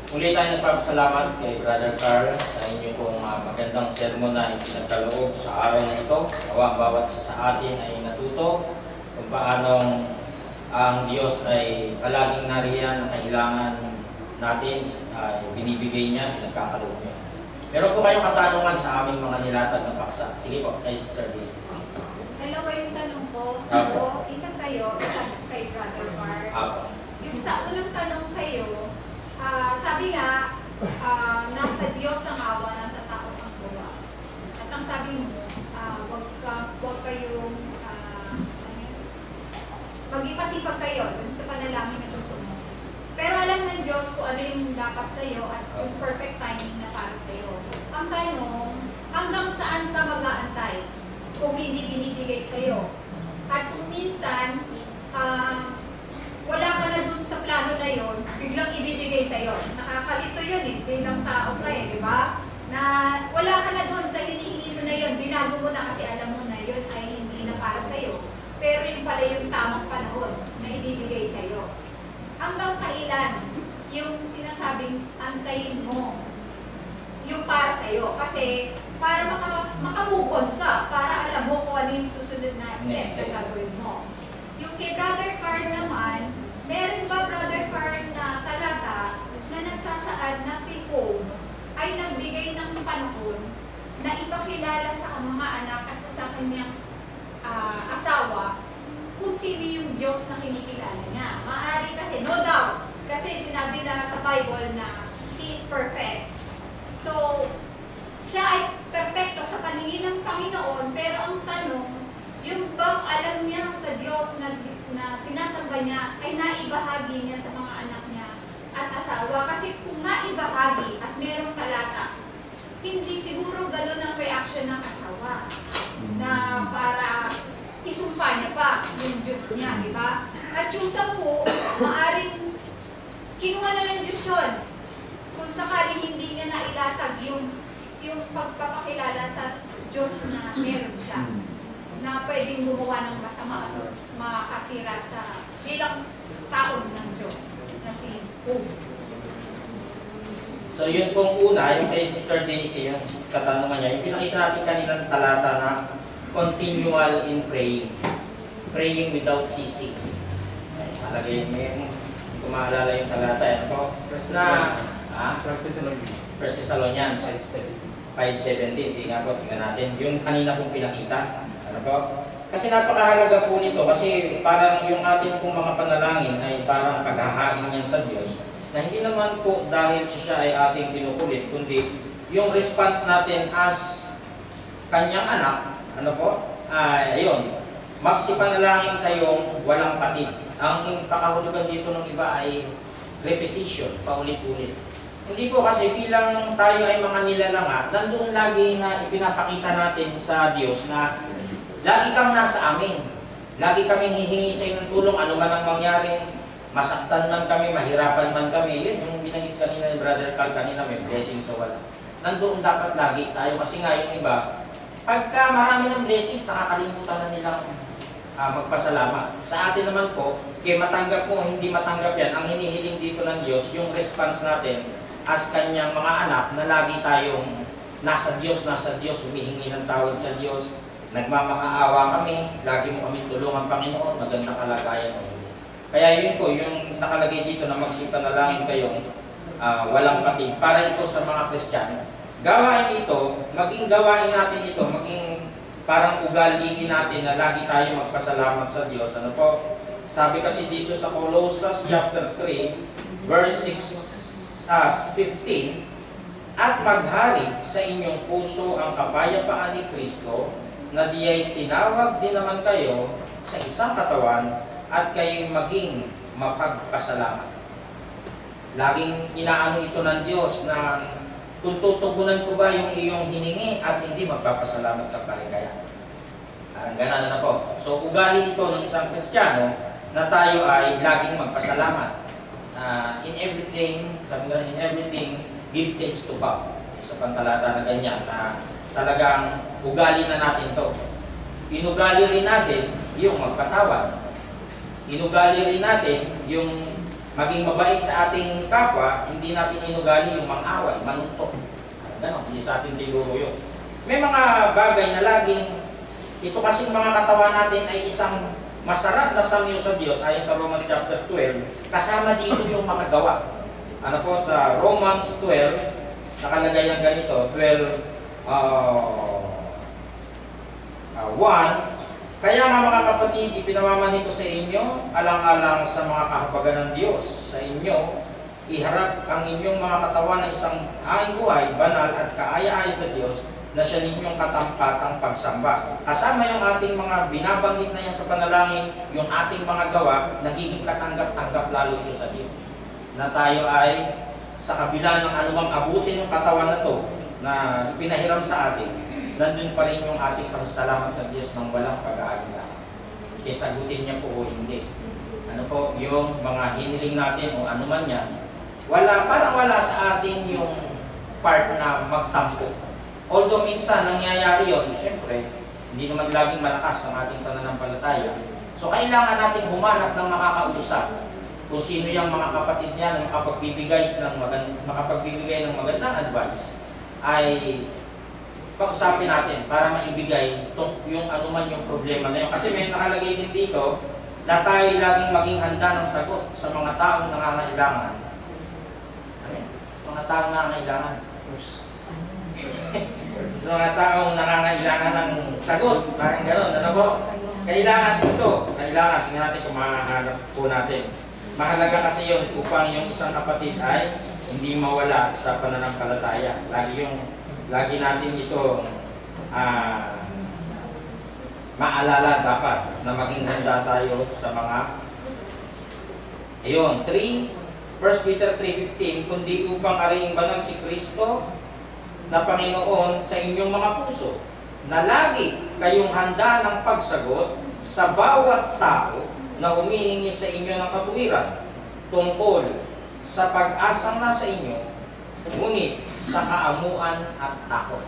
Muli tayo nagpapasalamat kay Brother Carl sa inyo pong magandang sermon na ipinagkaloob sa araw na ito. Nawa bawat isa sa atin ay natuto kung paanong ang Diyos ay palaging nariyan na kailangan natin ay binibigay niya, nagkakaloob niya. Meron po kayong katanungan sa aming mga nilatag na paksa. Sige po, kay Sister Daisy. Dalawa yung tanong ko. Isa sa'yo, isa kay Brother Carl. Yung sa unang tanong sa'yo, sabi nga, nasa Diyos ang awa, nasa tao ang gawa. At ang sabi mo, huwag kayong, mag-ipasipag kayo dun sa panalangin na gusto mo. Pero alam ng Diyos kung ano yung dapat sa'yo at yung perfect timing na para sa'yo. Ang tanong, hanggang saan ka mag-aantay kung hindi binibigay sa'yo? At kung minsan, wala ka na dun sa plano na yon, biglang ibibigay sa'yo. Nakakalito yun eh, bilang tao ka eh, di ba? Na wala ka na dun sa hinihingi mo na yun, binago mo na kasi alam mo na yun ay hindi na para sa'yo. Pero yung pala yung tamang panahon na ibibigay sa'yo. Hanggang kailan yung sinasabing antayin mo yung para sa'yo? Kasi para makamove on ka, para alam mo kung ano yung susunod na step na gagawin mo. Yung kay Brother Carl naman, meron ba Brother Carl na talata na nagsasaad na si Job ay nagbigay ng panahon na ipakilala sa mga anak at sa kanyang asawa kung sino yung Diyos na kinikilala niya. Maaari kasi, no doubt, kasi sinabi na sa Bible na He is perfect. So, siya ay perfecto sa paningin ng Panginoon, pero ang tanong, yung bang alam niya sa Diyos na sinasamba niya ay naibahagi niya sa mga anak niya at asawa? Kasi kung naibahagi at merong talata, hindi siguro gano'n ang reaction ng asawa na para isumpa niya pa yung Diyos niya, di ba? At yung 10, maaring kinuha na ng Diyos yun. Kung sakali hindi niya nailatag yung pagpapakilala sa Diyos na meron siya, na pwedeng gumawa ng masama o makasira sa bilang taon ng Diyos na si Job. So yun pong una, yung kay Sister Daisy, yung katanungan niya, yung pinakita natin kanilang talata na continual in praying. Praying without ceasing. Talaga yun, hindi ko maalala yung talata yan po. Na, 1 Thessalonians 5:17. Sige nga po, tingnan natin. Yung kanina pong pinakita. Ano po? Kasi napakahalaga po nito kasi parang yung ating pong mga panalangin ay parang paghahain niyan sa Diyos na hindi naman po dahil siya ay ating kinukulit, kundi yung response natin as kanyang anak, ano po? Ayun, magsipanalangin kayong walang patid. Ang pakahulugan dito ng iba ay repetition, paulit-ulit. Hindi po kasi bilang tayo ay mga nilalanga, nandoon lagi na ipinapakita natin sa Diyos na lagi kang nasa amin. Lagi kaming hihingi sa iyo ng tulong, ano man ang mangyari. Masaktan man kami, mahirapan man kami. Yun, yung binanggit kanina ni Brother Carl kanina, may blessings o wala. Nandoon dapat lagi tayo kasi nga yung iba, pagka marami ng blessings, nakakalimutan na nilang magpasalamat. Sa atin naman po, kaya matanggap mo, hindi matanggap yan, ang hinihiling dito ng Diyos, yung response natin as kanyang mga anak na lagi tayong nasa Diyos, humihingi ng tawad sa Diyos, nagmamakaawa kami, lagi mo kami tulungan Panginoon, magandang kalagayan mo. Kaya yun po, yung nakalagay dito na magsipanalangin kayo, walang patid, para ito sa mga Kristiyano. Gawain ito, maging gawain natin ito, maging parang ugaliin natin na lagi tayo magpasalamat sa Diyos. Ano po? Sabi kasi dito sa Colossus chapter 3, verse 15, at maghari sa inyong puso ang kapayapaan ni Kristo, na diya'y tinawag din naman kayo sa isang katawan at kayo'y maging mapagpasalamat. Laging inaano ito ng Diyos na kung tutugunan ko ba yung iyong hiningi at hindi magpapasalamat ka pa rin kaya. Ganun na po. So ugali ito ng isang Kristiyano na tayo ay laging magpasalamat. In everything, sabi nga, in everything, give thanks to God. Sa pantalata na ganyan, na talagang ugali na natin to. Inugali rin natin yung magpatawad. Inugali rin natin yung maging mabait sa ating kapwa, hindi natin inugali yung mang-away, manuntok. Ganon, hindi sa atin tinuro yun. May mga bagay na laging, ito kasing mga katawan natin ay isang masarap na samyo sa Diyos, ayon sa Romans chapter 12, kasama dito yung mga gawa. Ano po, sa Romans 12, nakalagay ng ganito, 12, 1, kaya nga mga kapatid, ipinamamanin ko sa inyo, alang-alang sa mga kahabagan ng Diyos, sa inyo, iharap ang inyong mga katawan na isang aing buhay, banal at kaaya-aya sa Diyos, na siya ninyong katampatang pagsamba. Kasama yung ating mga binabanggit na yan sa panalangin, yung ating mga gawa, nagiging katanggap-tanggap lalo ito sa Diyos. Na tayo ay, sa kabila ng anumang abutin ng katawan na to, na pinahiram sa atin, nandun pa rin yung ating pasasalamat sa Diyos ng walang pag-aalinlangan. E sagutin niya po o hindi. Ano po, yung mga hiniling natin o anuman yan, parang wala sa atin yung part na magtampo. Although minsan nangyayari yun, siyempre, hindi naman laging malakas ang ating pananampalataya. So kailangan natin humanap ng makakausap kung sino yung mga kapatid niya na makapagbibigay ng magandang advice, ay kausapin natin para maibigay yung anuman yung problema na yun. Kasi may nakalagay din dito na tayo laging maging handa ng sagot sa mga taong nangangailangan. Mga taong nangangailangan. Sa mga taong nangangailangan ng sagot, parang gano'n, ano po? Kailangan ito, tingnan natin kung mahanap po natin. Mahalaga kasi yun upang yung isang kapatid ay hindi mawala sa pananampalataya. Lagi natin ito maalala dapat na maging handa tayo sa mga 1 Peter 3:15, kundi upang ariing banal si Kristo na Panginoon sa inyong mga puso, na lagi kayong handa ng pagsagot sa bawat tao na humihingi sa inyo ng katuwiran tungkol sa pag-asang nasa inyo, ngunit sa kaamuan at takot.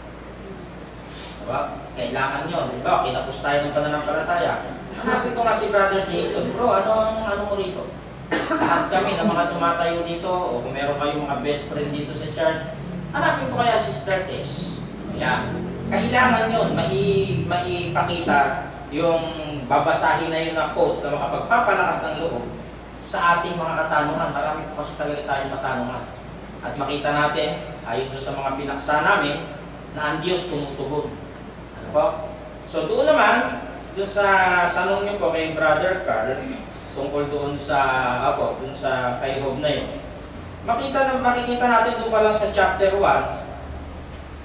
Diba? Kailangan yun. Diba? Kinapos tayo ng pananampalataya. Hanapin ko nga si Brother Jason, bro, ano mo rito? Lahat kami na mga tumatayo dito, o kung meron kayong mga best friend dito sa church, hanapin ko kaya Sister Tess. Yan. Kailangan yun, maipakita yung babasahin na yun na quotes na makapagpapalakas ng loob sa ating mga katanungan. Marami po kasi talaga tayong katanungan. At makita natin, ayon sa mga pinaksa namin, na ang Diyos tumutugon. Ano po? So doon naman, doon sa tanong niyo po kay Brother Carl, tungkol doon sa kay Job na yun. Makikita natin doon pa lang sa chapter 1,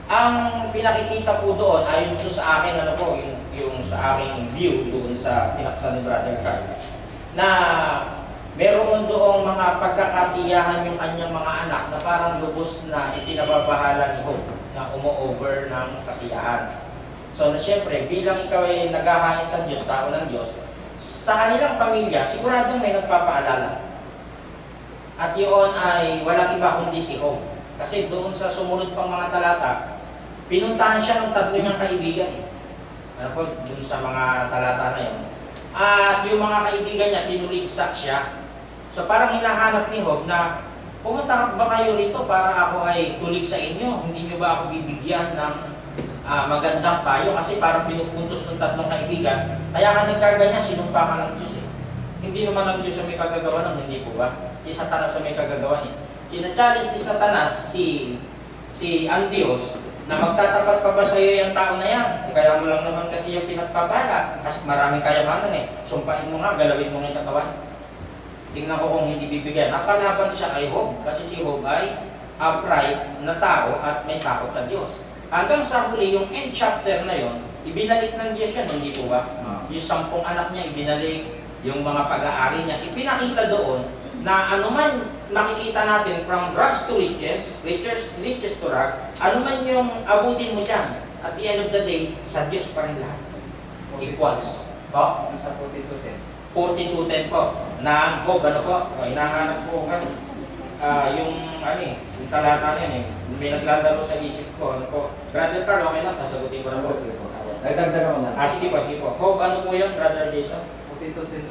ang pinakikita po doon ayon po sa akin, yung sa aking view doon sa pinaksa ni Brother Carl, na meron doong mga pagkakasiyahan yung kanyang mga anak na parang lubos na itinababahala ni Job na umo-over ng kasiyahan. So na siyempre, bilang ikaw ay naghahain sa Diyos, tao ng Diyos, sa kanilang pamilya, siguradong may nagpapaalala. At yun ay walang iba kundi si Job. Kasi doon sa sumunod pang mga talata, pinuntahan siya ng 3 niyang kaibigan. Ano po, doon sa mga talata na yun. At yung mga kaibigan niya, tinuligsak siya. So parang hinahanap ni Job na, pumunta ba kayo rito para ako ay tulig sa inyo? Hindi niyo ba ako bibigyan ng magandang payo? Kasi parang pinupuntos ng 3 kaibigan. Kaya ka nagkaganyan, sinumpa ka ng Diyos eh. Hindi naman ang Diyos ang may kagagawa ng, hindi po ba? Si Satanas ang may kagagawa eh. Sina-challenge ni Satanas si ang Diyos na magtatapat pa ba sa iyo yung tao na yan? Kaya mo lang naman kasi yung pinagpapala. Kasi maraming kayamanan eh. Sumpain mo nga, galawin mo nga yung katawan. Tingnan ko kung hindi bibigyan. Nakalaban siya kay Job kasi si Job ay upright na tao at may takot sa Diyos. Hanggang sa huli, yung end chapter na yon, ibinalik ng Diyos yan, hindi po ba? Yung 10 anak niya, ibinalik yung mga pag-aari niya. Ipinakita doon na anuman makikita natin from rags to riches, riches to rag, anuman yung abutin mo dyan, at the end of the day, sa Diyos pa rin lahat. Equals. Po? Nasa 42:10. 42:10 po. Na Job, ano po? Hinahanap ko yung talata na yun eh. May naglalaro sa isip ko. Ano po? Brother Carl, okay lang. Sasagutin ko na po. Sige po. Ay, dagdagan mo na. Sige po. Job, ano po yun, Brother Jason? 42:10